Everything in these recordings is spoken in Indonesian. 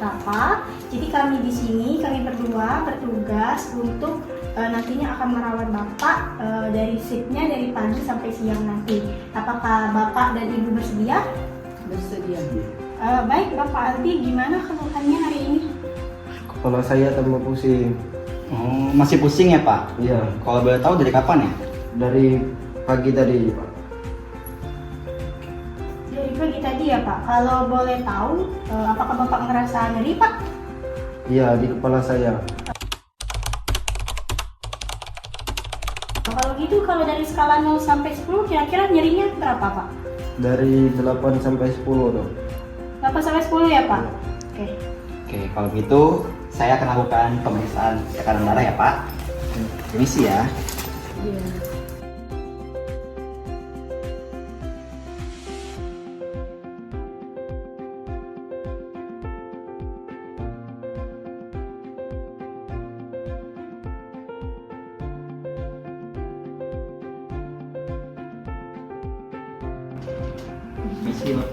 apa. Jadi kami di sini, kami berdua bertugas untuk nantinya akan merawat Bapak dari shiftnya dari pagi sampai siang nanti. Apakah Bapak dan Ibu bersedia? Bersedia. Baik, Bapak Aldi, gimana keluhannya hari ini? Kepala saya tambah pusing. Oh, masih pusing ya Pak? Iya, Kalau boleh tahu dari kapan ya? dari pagi tadi, Pak. Dari pagi tadi ya Pak. Kalau boleh tahu, apakah Bapak ngerasa nyeri Pak? Iya, di kepala saya. Kalau gitu, kalau dari skala 0 sampai 10, kira-kira nyerinya berapa Pak? Dari 8 sampai 10 tuh. 8 sampai 10 ya Pak? Oke. Oke, kalau gitu saya akan lakukan pemeriksaan tekanan darah ya Pak. Permisi ya. Iya. Permisi Pak.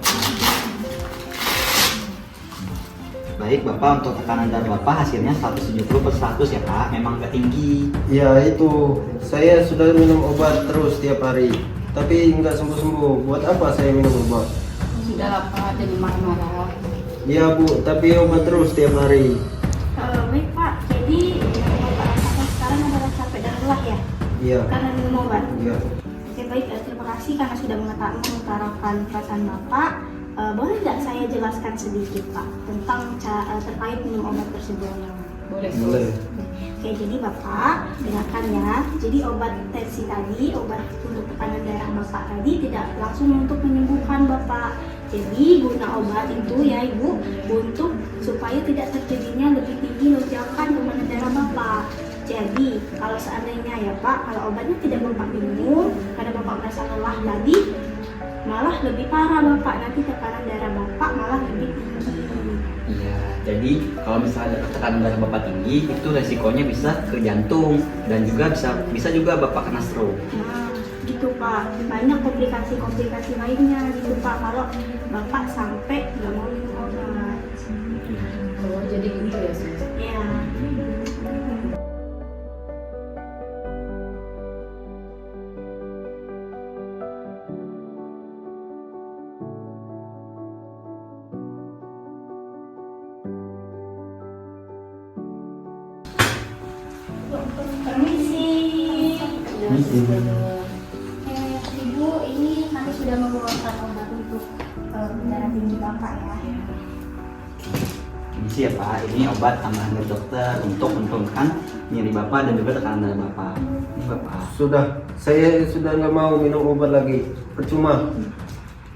Baik Bapak, untuk tekanan darah Bapak hasilnya 170/100 ya Pak. Memang agak tinggi. Iya, itu. Saya sudah minum obat terus tiap hari. Tapi nggak sembuh-sembuh. Buat apa saya minum obat? Sudah Pak, jadi marah-marah. Iya, Bu. Tapi obat terus tiap hari. Baik Pak, jadi yang Bapak rasakan sekarang adalah capek dan lelah ya? Iya. Karena minum obat? Iya. Oke baik, terima kasih karena sudah mengutarakan perasaan Bapak. Boleh nggak saya jelaskan sedikit Pak tentang terkait minum obat tersebut? Boleh. Oke, jadi Bapak dengarkan ya. Jadi obat tensi tadi, obat untuk tekanan darah Bapak tadi tidak langsung untuk menyembuhkan Bapak. Jadi guna obat itu ya Ibu untuk supaya tidak terjadinya lebih tinggi lonjakan tekanan darah Bapak. Jadi kalau seandainya ya Pak, kalau obatnya tidak Bapak minum karena Bapak merasa lelah tadi, malah lebih parah Bapak, nanti tekanan darah Bapak malah lebih tinggi. Iya, jadi kalau misalnya tekanan darah Bapak tinggi, itu resikonya bisa ke jantung dan juga bisa juga Bapak kena stroke. Nah, gitu Pak. Banyak komplikasi-komplikasi lainnya gitu Pak kalau Bapak sampai nggak mau minum obat. Oh, jadi gitu ya, Sus? Ya. Permisi. Ibu, ini kami sudah membawakan obat untuk darah tinggi Bapak ya. Permisi ya Pak, ini obat tambahan dari dokter untuk menurunkan nyeri Bapak dan juga tekanan darah Bapak. Ini Bapak. Sudah. Saya sudah nggak mau minum obat lagi. Percuma.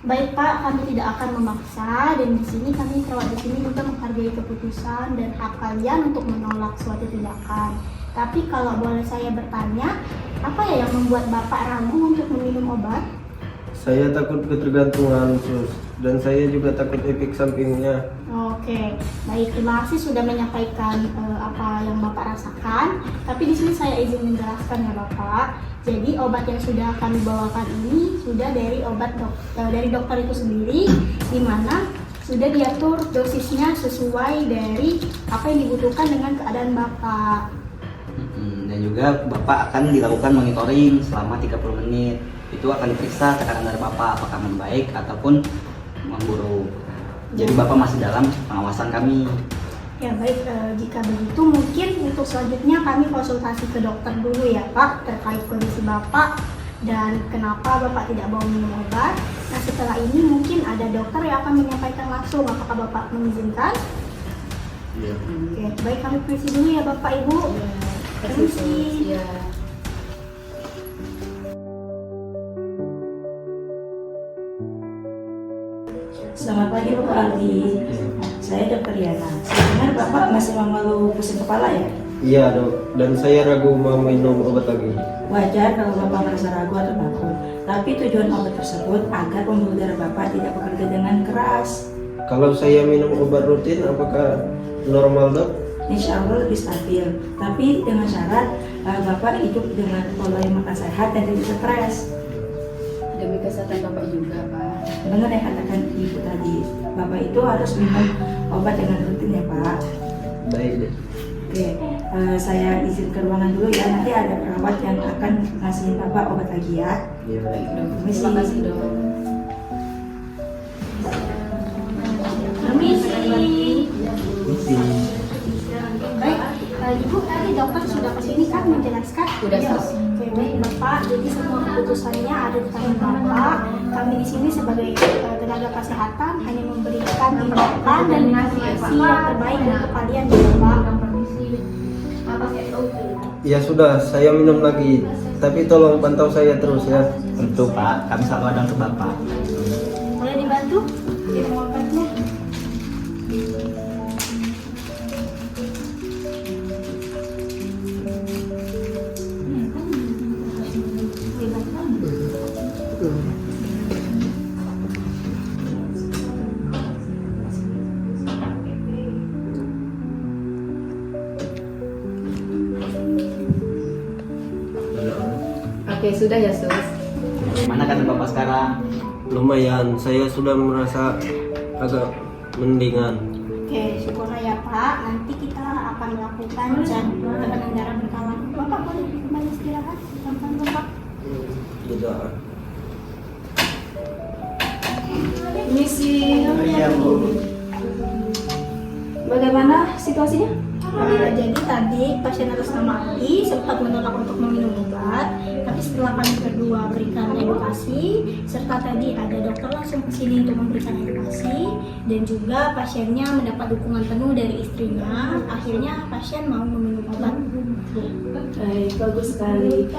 Baik Pak, kami tidak akan memaksa dan di sini kami perawat di sini juga menghargai keputusan dan hak kalian untuk menolak suatu tindakan. Tapi kalau boleh saya bertanya, apa ya yang membuat Bapak ragu untuk meminum obat? Saya takut ketergantungan, Sus. Dan saya juga takut efek sampingnya. Oke, baik, terima kasih sudah menyampaikan apa yang Bapak rasakan. Tapi di sini saya izin menjelaskan ya Bapak. Jadi obat yang sudah kami bawakan ini sudah dari dari dokter itu sendiri, di mana sudah diatur dosisnya sesuai dari apa yang dibutuhkan dengan keadaan Bapak. Dan juga Bapak akan dilakukan monitoring selama 30 menit. Itu akan diperiksa tekanan darah Bapak apakah membaik ataupun memburuk. Jadi Bapak masih dalam pengawasan kami. Ya baik, jika begitu mungkin untuk selanjutnya kami konsultasi ke dokter dulu ya Pak terkait kondisi Bapak dan kenapa Bapak tidak mau minum obat. Nah setelah ini mungkin ada dokter yang akan menyampaikan langsung apakah Bapak mengizinkan. Iya. Oke, baik kami permisi dulu ya Bapak Ibu. Permisi. Ya. Selamat pagi Bapak Aldi. Saya Dr. Yana. Saya dengar Bapak masih mengeluh pusing kepala ya? Iya, Dok. Dan saya ragu mau minum obat lagi. Wajar kalau Bapak merasa ragu atau takut. Tapi tujuan obat tersebut agar pembuluh darah Bapak tidak bekerja dengan keras. Kalau saya minum obat rutin, apakah normal, Dok? Insya Allah lebih stabil. Tapi dengan syarat Bapak hidup dengan pola yang makan sehat dan tidak stres. Demi kesehatan Bapak juga, Pak. Benar yang katakan ibu tadi, Bapak itu harus minum obat dengan rutin ya Pak. Baik deh. Oke, saya izin ke ruangan dulu ya. Nanti ada perawat yang akan ngasihin Bapak obat lagi ya. Iya baik. Dok, Permisi. terima kasih, Dok. Permisi. Misi. Baik, Ibu tadi dokter sudah kesini kan menjelaskan? Udah, Ya. Sus. Oke, baik Bapak. Jadi semua keputusannya ada di tangan Bapak. Kami di sini sebagai tenaga kesehatan hanya memberikan tindakan dan informasi yang terbaik untuk kalian ya Bapak. Ya sudah, saya minum lagi. Tapi tolong pantau saya terus ya. Tentu Pak, kami selalu ada untuk Bapak. Boleh dibantu? Minum obatnya. Oke, sudah ya, Sus. Mana kan Bapak sekarang? Lumayan, saya sudah merasa agak mendingan. Oke, syukurlah ya Pak. Nanti kita akan melakukan cek tekanan darah berkala. Bapak boleh kembali istirahat. Gampang Bapak. Tidak. Misi, Iya Bu. bagaimana situasinya? Jadi tadi pasien atas nama Adi sempat menolak untuk meminum obat, tapi setelah kami berdua berikan edukasi, serta tadi ada dokter langsung ke sini untuk memberikan edukasi, dan juga pasiennya mendapat dukungan penuh dari istrinya, akhirnya pasien mau meminum obat. Baik, bagus sekali.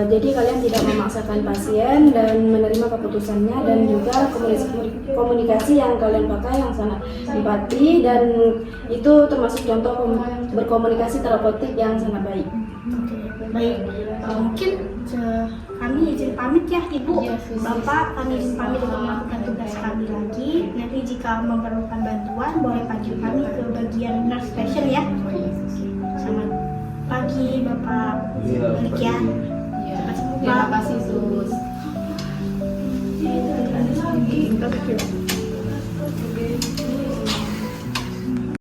Jadi kalian tidak memaksakan pasien dan menerima keputusannya, dan juga komunikasi yang kalian pakai yang sangat empati, dan itu termasuk contoh berkomunikasi terapeutik yang sangat baik. Oke, baik. Mungkin kami izin pamit ya Ibu. Bapak, kami izin pamit untuk melakukan tugas kami lagi. Nanti jika memerlukan bantuan, boleh panggil kami ke bagian nurse station ya. Selamat pagi Bapak. Iya, Balik ya. Iya. Terima kasih, Terima Pak. kasih, Sus. Oke.